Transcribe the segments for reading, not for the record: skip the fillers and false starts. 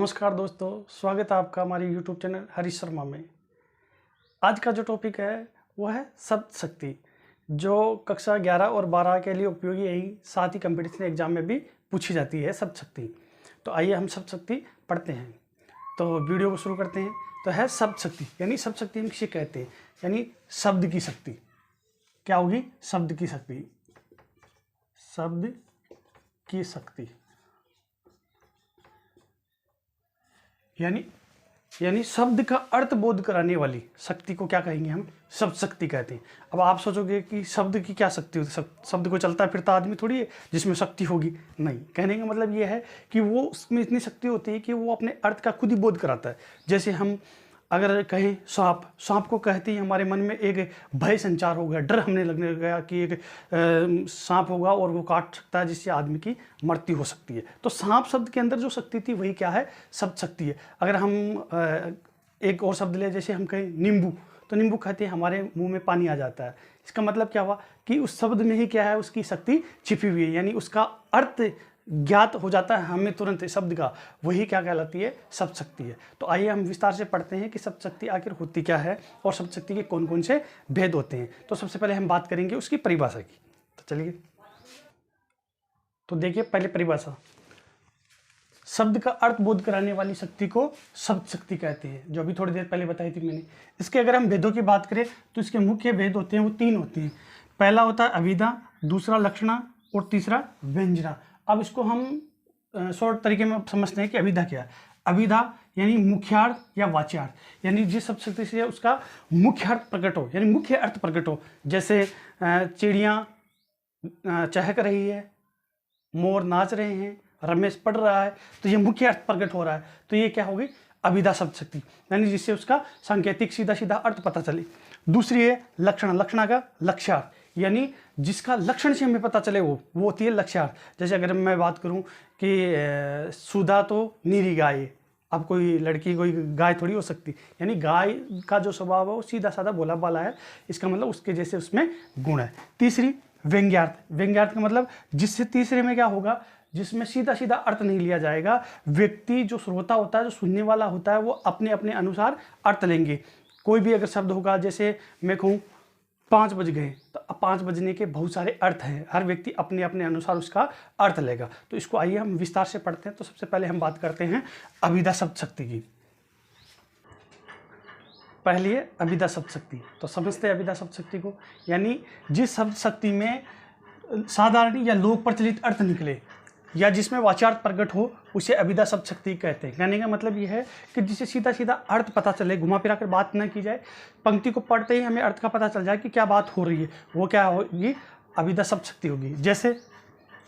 नमस्कार दोस्तों, स्वागत है आपका हमारे YouTube चैनल हरीश शर्मा में। आज का जो टॉपिक है वो है शब्द शक्ति, जो कक्षा 11 और 12 के लिए उपयोगी यही साथ ही कंपटीशन एग्जाम में भी पूछी जाती है शब्द शक्ति। तो आइए हम शब्द शक्ति पढ़ते हैं। तो वीडियो को शुरू करते हैं। तो है शब्द शक्ति, यानी शब्द शक्ति हम किसे कहते हैं, यानी शब्द की शक्ति। क्या होगी? शब्द की शक्ति। शब्द की शक्ति यानी शब्द का अर्थ बोध कराने वाली शक्ति को क्या कहेंगे? हम शब्द शक्ति कहते हैं। अब आप सोचोगे कि शब्द की क्या शक्ति होती है? शब्द को चलता फिरता आदमी थोड़ी है जिसमें शक्ति होगी। नहीं, कहने का मतलब ये है कि वो उसमें इतनी शक्ति होती है कि वो अपने अर्थ का खुद ही बोध कराता है। जैसे हम अगर कहें सांप को कहते ही हमारे मन में एक भय संचार हो गया, डर हमने लगने लगा कि एक सांप होगा और वो काट सकता है, जिससे आदमी की मृत्यु हो सकती है। तो सांप शब्द के अंदर जो शक्ति थी वही क्या है? शब्द शक्ति है। अगर हम एक और शब्द ले, जैसे हम कहें नींबू, तो नींबू कहते हैं हमारे मुंह में पानी आ जाता है। इसका मतलब क्या हुआ कि उस शब्द में ही क्या है? उसकी शक्ति छिपी हुई है, यानी उसका अर्थ ज्ञात हो जाता है हमें तुरंत शब्द का। वही क्या कहलाती है? शब्द शक्ति है। तो आइए हम विस्तार से पढ़ते हैं कि शब्द शक्ति आखिर होती क्या है और शब्द शक्ति के कौन कौन से भेद होते हैं। तो सबसे पहले हम बात करेंगे उसकी परिभाषा की। तो चलिए, तो देखिए पहले परिभाषा। शब्द का अर्थ बोध कराने वाली शक्ति को शब्द शक्ति कहते हैं, जो अभी थोड़ी देर पहले बताई थी मैंने। इसके अगर हम भेदों की बात करें तो इसके मुख्य भेद होते हैं, वो 3 होते हैं। पहला होता है अभिधा, दूसरा लक्षणा और तीसरा व्यंजना। अब इसको हम शॉर्ट तरीके में समझते हैं कि अभिधा क्या है। अभिधा यानी मुख्यार्थ या वाच्यार्थ, यानी जिस शब्द शक्ति से उसका मुख्य अर्थ प्रकट हो, यानी मुख्य अर्थ प्रकट हो। जैसे चिड़िया चहक रही है, मोर नाच रहे हैं, रमेश पढ़ रहा है, तो ये मुख्य अर्थ प्रकट हो रहा है। तो ये क्या होगी? अभिधा शब्द शक्ति, यानी जिससे उसका सांकेतिक सीधा सीधा अर्थ पता चले। दूसरी है लक्षण, लक्षणा का लक्ष्यार्थ, यानी जिसका लक्षण से हमें पता चले वो होती है लक्ष्यार्थ। जैसे अगर मैं बात करूं कि सुधा तो नीरी गाय है, अब कोई लड़की कोई गाय थोड़ी हो सकती, यानी गाय का जो स्वभाव है वो सीधा साधा भोला भाला है, इसका मतलब उसके जैसे उसमें गुण है। तीसरी व्यंग्यार्थ, व्यंग्यार्थ का मतलब जिससे तीसरे में क्या होगा? जिसमें सीधा सीधा अर्थ नहीं लिया जाएगा। व्यक्ति जो श्रोता होता है, जो सुनने वाला होता है, वो अपने अपने अनुसार अर्थ लेंगे। कोई भी अगर शब्द होगा, जैसे मैं कहूँ 5 बज गए, तो 5 बजने के बहुत सारे अर्थ हैं, हर व्यक्ति अपने अपने अनुसार उसका अर्थ लेगा। तो इसको आइए हम विस्तार से पढ़ते हैं। तो सबसे पहले हम बात करते हैं अभिधा शब्द शक्ति की। पहली है अभिधा शब्द शक्ति। तो समझते हैं अभिधा शब्द शक्ति को, यानी जिस शब्द शक्ति में साधारण या लोक प्रचलित अर्थ निकले या जिसमें वाच्यार्थ प्रकट हो, उसे अभिधा शब्द शक्ति कहते हैं। कहने का मतलब यह है कि जिसे सीधा सीधा अर्थ पता चले, घुमा फिरा कर बात न की जाए, पंक्ति को पढ़ते ही हमें अर्थ का पता चल जाए कि क्या बात हो रही है, वो क्या होगी? अभिधा शब्द शक्ति होगी। जैसे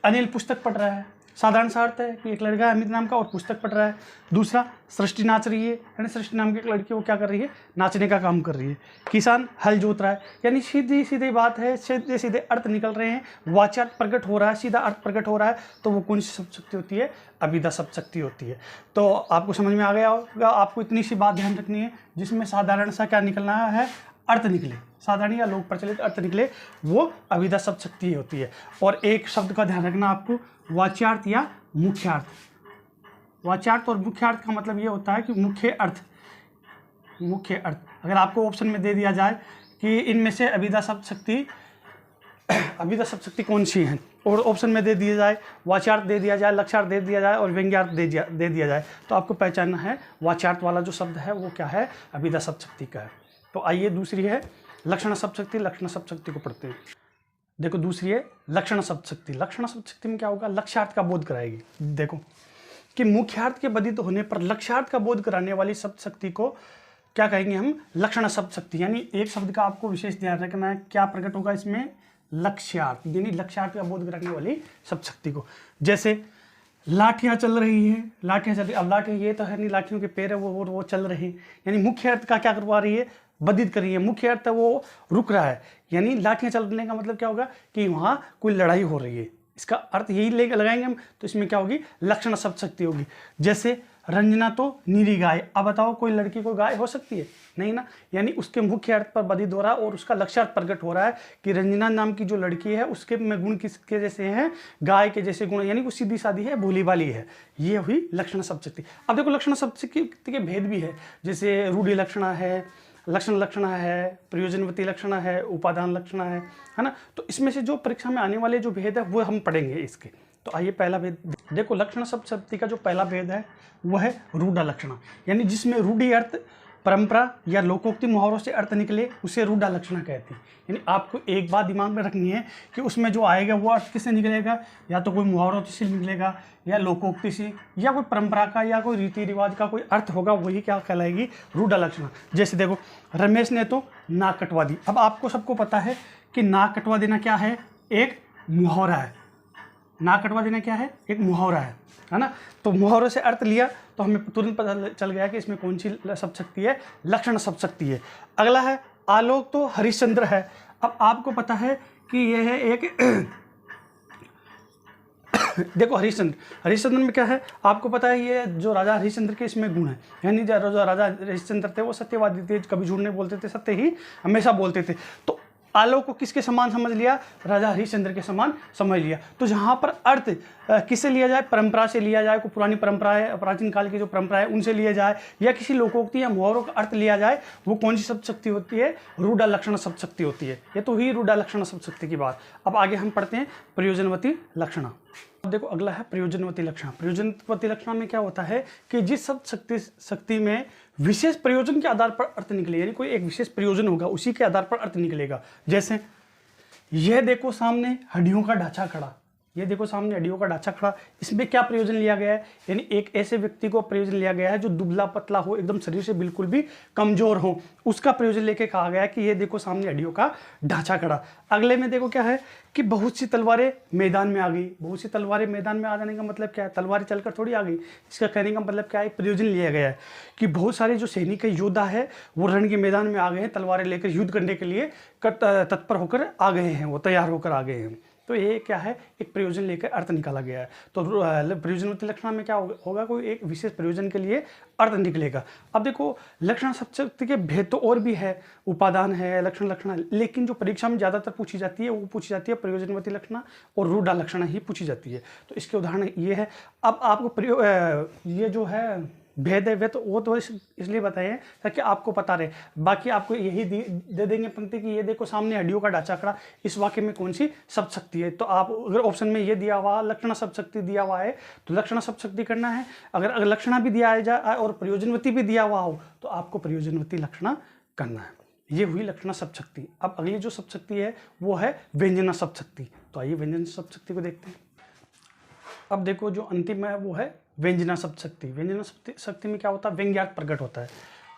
अनिल पुस्तक पढ़ रहा है, साधारण सा अर्थ है कि एक लड़का है अमित नाम का और पुस्तक पढ़ रहा है। दूसरा, सृष्टि नाच रही है, यानी सृष्टि नाम की एक लड़की वो क्या कर रही है? नाचने का काम कर रही है। किसान हल जोत रहा है, यानी सीधी सीधी बात है, सीधे सीधे अर्थ निकल रहे हैं, वाच्यार्थ प्रकट हो रहा है, सीधा अर्थ प्रकट हो रहा है। तो वो कौन सी शब्द शक्ति होती है? अभिधा शब्द शक्ति होती है। तो आपको समझ में आ गया होगा। आपको इतनी सी बात ध्यान रखनी है, जिसमें साधारण सा क्या निकलना है? अर्थ निकले, साधारण या लोक प्रचलित अर्थ निकले, वो अभिधा शब्द शक्ति होती है। और एक शब्द का ध्यान रखना आपको, वाच्यार्थ या मुख्यार्थ। वाच्यार्थ और मुख्यार्थ का मतलब ये होता है कि मुख्य अर्थ। अगर आपको ऑप्शन में दे दिया जाए कि इनमें से अभिधा शब्द शक्ति कौन सी है, और ऑप्शन में दे दिया जाए वाच्यार्थ दे दिया जाए, लक्ष्यार्थ दे दिया जाए और व्यंग्यार्थ दे दिया जाए, तो आपको पहचानना है वाच्यार्थ वाला जो शब्द है वो क्या है? अभिधा शब्द शक्ति का है। तो आइए दूसरी है लक्षण शब्द शक्ति। लक्षण शब्द शक्ति को पढ़ते हैं। देखो दूसरी है लक्षण शब्द शक्ति। लक्षण शब्द शक्ति में क्या होगा? लक्ष्यार्थ का बोध कराएगी। देखो कि मुख्यार्थ के बाधित होने पर लक्ष्यार्थ का बोध कराने वाली शब्द शक्ति को क्या कहेंगे हम? लक्षण शब्द शक्ति। यानी एक शब्द का आपको विशेष ध्यान रखना है, क्या प्रकट होगा इसमें? लक्ष्यार्थ, यानी लक्ष्यार्थ का बोध कराने वाली शब्द शक्ति को। जैसे लाठियाँ चल रही हैं, लाठियाँ चल रही, अब लाठियाँ ये तो है नहीं, लाठियों के पैर है वो चल रहे हैं, यानी मुख्य अर्थ का क्या करवा रही है? बाधित कर रही है। मुख्य अर्थ वो रुक रहा है, यानी लाठियाँ चलने का मतलब क्या होगा? कि वहाँ कोई लड़ाई हो रही है, इसका अर्थ यही लेकर लगाएंगे हम। तो इसमें क्या होगी? लक्षण शब्द शक्ति होगी। जैसे रंजना तो नीरी गाय। अब बताओ कोई लड़की को गाय हो सकती है? नहीं ना। यानी उसके मुख्य अर्थ पर बदी दोहरा और उसका लक्ष्यार्थ प्रकट हो रहा है कि रंजना नाम की जो लड़की है उसके में गुण किसके जैसे हैं? गाय के जैसे गुण, यानी वो सीधी सादी है, भोली भाली है। ये हुई लक्षण शब्दशक्ति। अब देखो लक्षण शब्दशक्ति के भेद भी है, जैसे रूढ़ि लक्षणा है, लक्षण लक्षणा है, प्रयोजनवती लक्षणा है, उपादान लक्षणा है ना। तो इसमें से जो परीक्षा में आने वाले जो भेद है वो हम पढ़ेंगे इसके। तो आइए पहला भेद देखो। लक्षण शब्दशक्ति का जो पहला भेद है वह है रूढ़ लक्षणा, यानी जिसमें रूढ़ि अर्थ परंपरा या लोकोक्ति मुहावरों से अर्थ निकले उसे रूढ़ लक्षणा कहते हैं। यानी आपको एक बात दिमाग में रखनी है कि उसमें जो आएगा वो अर्थ किससे निकलेगा? या तो कोई मुहावरों से निकलेगा, या लोकोक्ति से, या कोई परंपरा का या कोई रीति रिवाज का कोई अर्थ होगा, वही क्या कहलाएगी? रूढ़ लक्षणा। जैसे देखो, रमेश ने तो नाक कटवा दी। अब आपको सबको पता है कि नाक कटवा देना क्या है? एक मुहावरा है। नाक कटवा देना क्या है? एक मुहावरा है ना। तो मुहावरे से अर्थ लिया तो हमें तुरंत पता चल गया कि इसमें कौन सी शब्दशक्ति है? लक्षण शब्दशक्ति है। अगला है आलोक तो हरिश्चंद्र है। अब आपको पता है कि यह है एक देखो हरिश्चंद्र में क्या है? आपको पता है ये जो राजा हरिश्चंद्र के इसमें गुण है, यानी जो राजा हरिश्चंद्र थे वो सत्यवादी थे, कभी झूठ नहीं बोलते थे, सत्य ही हमेशा बोलते थे। तो आलोक को किसके समान समझ लिया? राजा हरिश्चंद्र के समान समझ लिया। तो जहाँ पर अर्थ किससे लिया जाए? परंपरा से लिया जाए, कोई पुरानी परंपरा है, प्राचीन काल की जो परंपरा है उनसे लिया जाए, या किसी लोकोक्ति या मुहावरों का अर्थ लिया जाए, वो कौन सी शब्दशक्ति होती है? रूढ़ लक्षण शब्दशक्ति होती है। ये तो हुई रूढ़ लक्षण शब्दशक्ति की बात। अब आगे हम पढ़ते हैं प्रयोजनवती लक्षणा। अब देखो अगला है प्रयोजनवती लक्षणा। प्रयोजनवती लक्षणा में क्या होता है कि जिस शक्ति में विशेष प्रयोजन के आधार पर अर्थ निकले, यानी कोई एक विशेष प्रयोजन होगा उसी के आधार पर अर्थ निकलेगा। जैसे यह देखो सामने हड्डियों का ढांचा खड़ा, ये देखो सामने हड्डियों का ढांचा खड़ा, इसमें क्या प्रयोजन लिया गया है? यानी एक ऐसे व्यक्ति को प्रयोजन लिया गया है जो दुबला पतला हो, एकदम शरीर से बिल्कुल भी कमजोर हो, उसका प्रयोजन लेके कहा गया है कि ये देखो सामने हड्डियों का ढांचा खड़ा। अगले में देखो क्या है कि बहुत सी तलवारें मैदान में आ गई। बहुत सी तलवारें मैदान में आ जाने का मतलब क्या है? तलवारें चलकर थोड़ी आ गई। इसका कहने का मतलब क्या है? एक प्रयोजन लिया गया है कि बहुत सारे जो सैनिक योद्धा है वो रण के मैदान में आ गए हैं, तलवारें लेकर युद्ध करने के लिए तत्पर होकर आ गए हैं, वो तैयार होकर आ गए हैं। तो ये क्या है? एक प्रयोजन लेकर अर्थ निकाला गया है। तो प्रयोजनवती लक्षणा में क्या होगा? कोई एक विशेष प्रयोजन के लिए अर्थ निकलेगा। अब देखो लक्षण शब्दशक्ति के भेद तो और भी है, उपादान है, लक्षण लक्षणा, लेकिन जो परीक्षा में ज़्यादातर पूछी जाती है वो पूछी जाती है प्रयोजनवती लक्षणा और रूढ़ लक्षणा ही पूछी जाती है। तो इसके उदाहरण ये है। अब आपको ये जो है भेद है वो तो इसलिए बताए ताकि आपको पता रहे। बाकी आपको यही दे देंगे पंक्ति कि ये देखो सामने हड्डियों का ढांचा खड़ा, इस वाक्य में कौन सी शब्दशक्ति है? तो आप अगर ऑप्शन में ये दिया हुआ लक्षण शब्दशक्ति दिया हुआ है तो लक्षण शब्दशक्ति करना है। अगर लक्षणा भी दिया जाए और प्रयोजनवती भी दिया हुआ हो तो आपको प्रयोजनवती लक्षणा करना है। ये हुई लक्षण शब्दशक्ति। अब अगली जो शब्दशक्ति है वो है व्यंजना शब्दशक्ति। तो आइए व्यंजन शब्दशक्ति को देखते हैं। अब देखो जो अंतिम है वो है व्यंजना शब्दशक्ति। व्यंजना शक्ति में क्या होता है? व्यंग्यार्थ प्रकट होता है।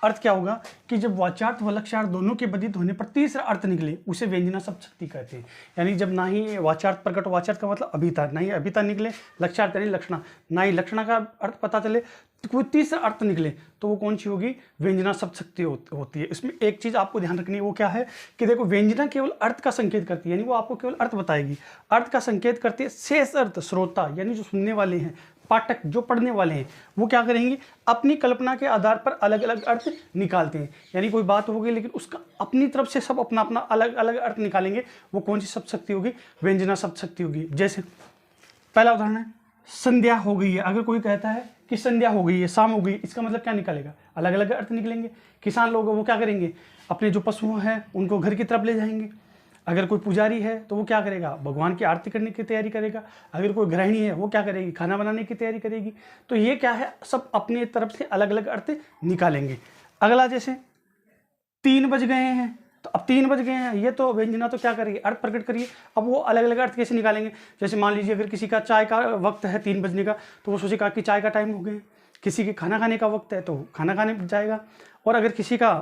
अर्थ क्या होगा कि जब वाच्यार्थ व लक्ष्यार्थ दोनों के बदित होने पर तीसरा अर्थ निकले उसे व्यंजना शब्दशक्ति कहते हैं। यानी जब ना ही वाच्यार्थ प्रकट, वाच्यार्थ का मतलब अभिता, ना ही अभिता निकले, लक्ष्यार्थ यानी लक्षणा, ना ही लक्षणा का अर्थ पता चले, तो कोई तीसरा अर्थ निकले तो वो कौन सी होगी? व्यंजना शब्दशक्ति होती है। इसमें एक चीज़ आपको ध्यान रखनी है, वो क्या है कि देखो व्यंजना केवल अर्थ का संकेत करती है, यानी वो आपको केवल अर्थ बताएगी। अर्थ का संकेत करती है, शेष अर्थ श्रोता यानी जो सुनने वाले हैं, पाठक जो पढ़ने वाले हैं, वो क्या करेंगे? अपनी कल्पना के आधार पर अलग अलग अर्थ निकालते हैं। यानी कोई बात होगी लेकिन उसका अपनी तरफ से सब अपना अपना अलग अलग अर्थ निकालेंगे। वो कौन सी शब्दशक्ति होगी? व्यंजना शब्दशक्ति होगी। जैसे पहला उदाहरण है संध्या हो गई है। अगर कोई कहता है कि संध्या हो गई है, शाम हो गई, इसका मतलब क्या निकलेगा? अलग अलग अर्थ निकलेंगे। किसान लोग वो क्या करेंगे? अपने जो पशु हैं उनको घर की तरफ ले जाएंगे। अगर कोई पुजारी है तो वो क्या करेगा? भगवान की आरती करने की तैयारी करेगा। अगर कोई गृहिणी है वो क्या करेगी? खाना बनाने की तैयारी करेगी। तो ये क्या है? सब अपने तरफ से अलग अलग अर्थ निकालेंगे। अगला जैसे 3 बज गए हैं, तो अब 3 बज गए हैं, ये तो व्यंजना तो क्या करिए? अर्थ प्रकट करिए। अब वो अलग अलग अर्थ कैसे निकालेंगे? जैसे मान लीजिए अगर किसी का चाय का वक्त है 3 बजने का, तो वो सोचेगा कि चाय का टाइम हो गया। किसी के खाना खाने का वक्त है तो खाना खाने जाएगा। और अगर किसी का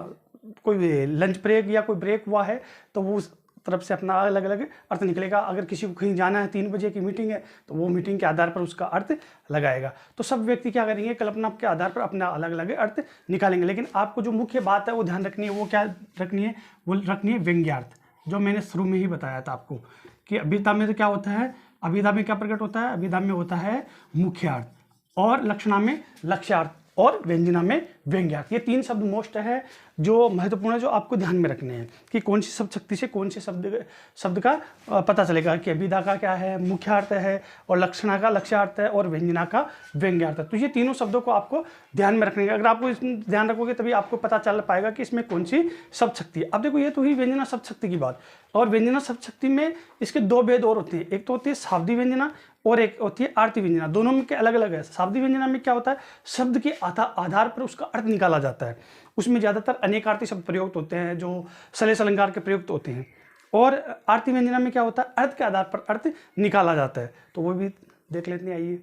कोई लंच ब्रेक या कोई ब्रेक हुआ है तो वो उस तरफ से अपना अलग अलग अर्थ निकलेगा। अगर किसी को कहीं जाना है, 3 बजे की मीटिंग है, तो वो मीटिंग के आधार पर उसका अर्थ लगाएगा। तो सब व्यक्ति क्या करेंगे? कल्पना के आधार पर अपना अलग अलग अर्थ निकालेंगे। लेकिन आपको जो मुख्य बात है वो ध्यान रखनी है। वो क्या रखनी है? वो रखनी है व्यंग्यार्थ, जो मैंने शुरू में ही बताया था आपको कि अभिधा में तो क्या होता है? अभिधा में क्या प्रकट होता है? अभिधा में होता है मुख्यार्थ और लक्षणा में लक्ष्यार्थ और व्यंजना में व्यंग्यार्थ। ये 3 शब्द मोस्ट है जो महत्वपूर्ण है, जो आपको ध्यान में रखने हैं कि कौन सी शब्द शक्ति से कौन से शब्द का पता चलेगा कि अभिधा का क्या है, मुख्यार्थ है, और लक्षणा का लक्ष्यार्थ है, और व्यंजना का व्यंग्यार्थ है। तो ये तीनों शब्दों को आपको ध्यान में रखने का, अगर आपको इसमें ध्यान रखोगे तभी आपको पता चल पाएगा कि इसमें कौन सी शब्द शक्ति है। अब देखो ये तो हुई व्यंजना शब्द शक्ति की बात, और व्यंजना शब्द शक्ति में इसके 2 भेद और होते हैं। एक तो होती है शाब्दिक व्यंजना और एक होती है आर्ती व्यंजना। दोनों में के अलग अलग है। शाब्दिक व्यंजना में क्या होता है, शब्द के आधार पर उसका अर्थ निकाला जाता है। उसमें ज़्यादातर अनेकार्थी शब्द प्रयुक्त होते हैं जो सलेस अलंकार के प्रयुक्त होते हैं। और आर्ती व्यंजना में क्या होता है, अर्थ के आधार पर अर्थ निकाला जाता है। तो वो भी देख लेते हैं, आइए।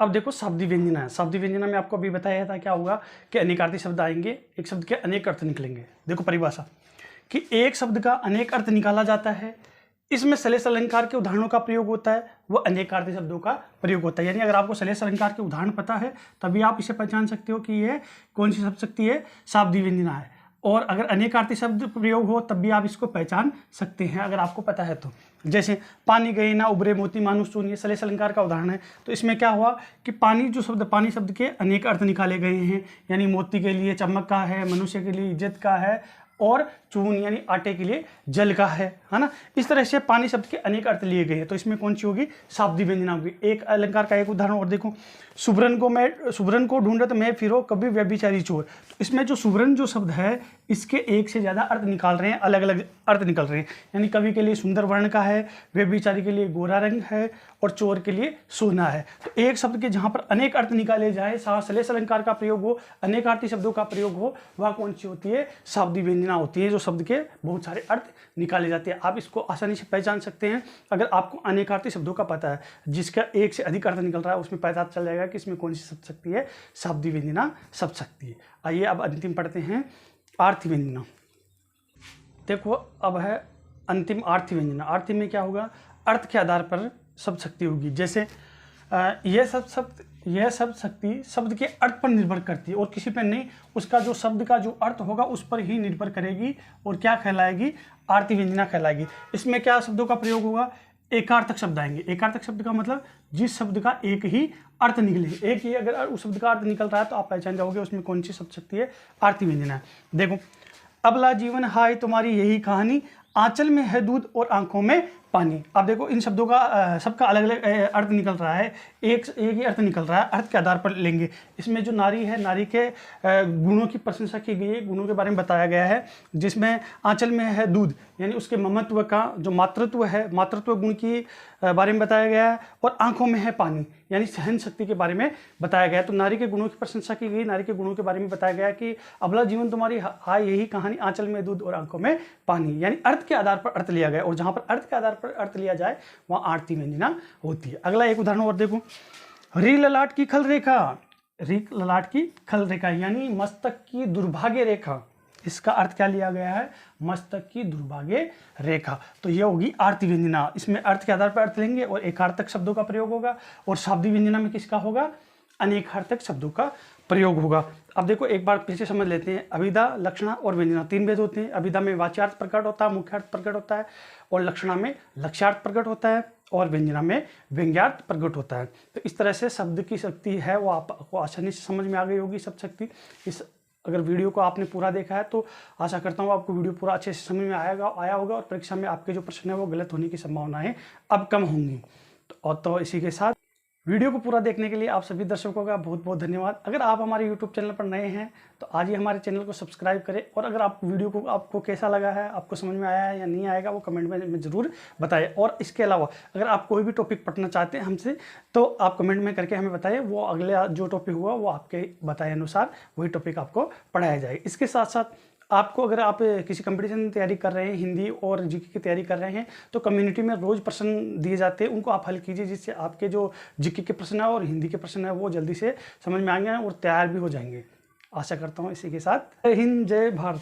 अब देखो शाब्दिक व्यंजना है। शाब्दिक व्यंजना में आपको अभी बताया था क्या होगा कि अनेकार्थी शब्द आएंगे, एक शब्द के अनेक अर्थ निकलेंगे। देखो परिभाषा कि एक शब्द का अनेक अर्थ निकाला जाता है, इसमें सलेस अलंकार के उदाहरणों का प्रयोग होता है, वो अनेकार्थी शब्दों का प्रयोग होता है। यानी अगर आपको सलेस अलंकार के उदाहरण पता है तभी आप इसे पहचान सकते हो कि ये कौन सी शब्द शक्ति है, शाब्दिक व्यंजना है। और अगर अनेकार्थी शब्द प्रयोग हो तब भी आप इसको पहचान सकते हैं अगर आपको पता है तो। जैसे पानी गए ना उबरे मोती मानुष चून, ये सलेस अलंकार का उदाहरण है। तो इसमें क्या हुआ कि पानी जो शब्द, पानी शब्द के अनेक अर्थ निकाले गए हैं, यानी मोती के लिए चमक का है, मनुष्य के लिए इज्जत का है, और चून यानी आटे के लिए जल का है ना। इस तरह से पानी शब्द के अनेक अर्थ लिए गए हैं। तो इसमें कौन सी होगी, शाब्दिक व्यंजना होगी। एक अलंकार का एक उदाहरण और देखो, सुबरन को ढूंढत मैं फिरो कभी व्यभिचारी चोर। तो इसमें जो सुबरन जो शब्द है इसके एक से ज़्यादा अर्थ निकाल रहे हैं, अलग अलग अर्थ निकल रहे हैं। यानी कवि के लिए सुंदर वर्ण का है, व्यभिचारी के लिए गोरा रंग है, और चोर के लिए सोना है। तो एक शब्द के जहाँ पर अनेक अर्थ निकाले जाए, सलेस अलंकार का प्रयोग हो, अनेकार्थी शब्दों का प्रयोग हो, वह कौन सी होती है, शाब्दिक व्यंजना होती है, जो शब्द के बहुत सारे अर्थ निकाले जाते हैं। आप इसको आसानी से पहचान सकते हैं अगर आपको अनेकार्थी शब्दों का पता है, जिसका एक से अधिक अर्थ निकल रहा है, उसमें पता चल जाएगा कि इसमें कौन सी शब्द शक्ति है, शाब्दिक व्यंजना शब्द शक्ति है। आइए अब अंतिम पढ़ते हैं, आर्थी व्यंजना। देखो अब है अंतिम आर्थी व्यंजना। आर्थी में क्या होगा, अर्थ के आधार पर शब्द शक्ति होगी। जैसे यह शब्द शक्ति शब्द के अर्थ पर निर्भर करती है और किसी पर नहीं, उसका जो शब्द का जो अर्थ होगा उस पर ही निर्भर करेगी और क्या कहलाएगी, आर्थी व्यंजना कहलाएगी। इसमें क्या शब्दों का प्रयोग होगा, एकार्थक शब्द आएंगे। एकार्थक शब्द का मतलब जिस शब्द का एक ही अर्थ निकले, एक ही अगर उस शब्द का अर्थ निकल रहा है तो आप पहचान जाओगे उसमें कौन सी शब्द शक्ति है, आर्थी व्यंजना है। देखो, अबला जीवन हाय तुम्हारी यही कहानी, आंचल में है दूध और आंखों में पानी। अब देखो इन शब्दों का सबका अलग अलग अर्थ निकल रहा है, एक ही अर्थ निकल रहा है, अर्थ के आधार पर लेंगे। इसमें जो नारी है, नारी के गुणों की प्रशंसा की गई है, गुणों के बारे में बताया गया है। जिसमें आंचल में है दूध यानी उसके ममत्व का जो मातृत्व है, मातृत्व गुण की बारे में बताया गया है, और आंखों में है पानी यानी सहन शक्ति के बारे में बताया गया है। तो नारी के गुणों की प्रशंसा की गई, नारी के गुणों के बारे में बताया गया कि अबला जीवन तुम्हारी हाय यही कहानी, आंचल में दूध और आंखों में पानी, यानी अर्थ के आधार पर अर्थ लिया गया, और जहां पर अर्थ के आधार पर अर्थ लिया जाए वहां आर्थी व्यंजना होती है। अगला एक उदाहरण और देखो, री ललाट की खल रेखा, री ललाट की खल रेखा यानी मस्तक की दुर्भाग्य रेखा। इसका अर्थ क्या लिया गया है, मस्तक की दुर्भाग्य रेखा। तो यह होगी आर्थी व्यंजना। इसमें अर्थ के आधार पर अर्थ लेंगे और एकार्थक शब्दों का प्रयोग होगा, और शाब्दिक व्यंजना में किसका होगा, अनेकार्थक शब्दों का प्रयोग होगा। अब देखो एक बार फिर से समझ लेते हैं, अभिधा, लक्षणा और व्यंजना 3 भेद होते हैं। अभिधा में वाच्यार्थ प्रकट होता है, मुख्यार्थ प्रकट होता है, और लक्षणा में लक्ष्यार्थ प्रकट होता है, और व्यंजना में व्यंग्यार्थ प्रकट होता है। तो इस तरह से शब्द की शक्ति है वो आपको आसानी से समझ में आ गई होगी, शब्द शक्ति। इस अगर वीडियो को आपने पूरा देखा है तो आशा करता हूँ आपको वीडियो पूरा अच्छे से समझ में आया होगा, और परीक्षा में आपके जो प्रश्न है वो गलत होने की संभावनाएं अब कम होंगी। तो इसी के साथ वीडियो को पूरा देखने के लिए आप सभी दर्शकों का बहुत बहुत धन्यवाद। अगर आप हमारे YouTube चैनल पर नए हैं तो आज ही हमारे चैनल को सब्सक्राइब करें, और अगर आप वीडियो को आपको कैसा लगा है, आपको समझ में आया है या नहीं आएगा, वो कमेंट में ज़रूर बताएं। और इसके अलावा अगर आप कोई भी टॉपिक पढ़ना चाहते हैं हमसे तो आप कमेंट में करके हमें बताएं, वो अगले जो टॉपिक हुआ वो आपके बताए अनुसार वही टॉपिक आपको पढ़ाया जाए। इसके साथ साथ आपको अगर आप किसी कंपटीशन की तैयारी कर रहे हैं, हिंदी और जीके की तैयारी कर रहे हैं, तो कम्युनिटी में रोज़ प्रश्न दिए जाते हैं, उनको आप हल कीजिए, जिससे आपके जो जीके के प्रश्न है और हिंदी के प्रश्न है वो जल्दी से समझ में आएंगे और तैयार भी हो जाएंगे। आशा करता हूँ इसी के साथ जय हिंद, जय भारत।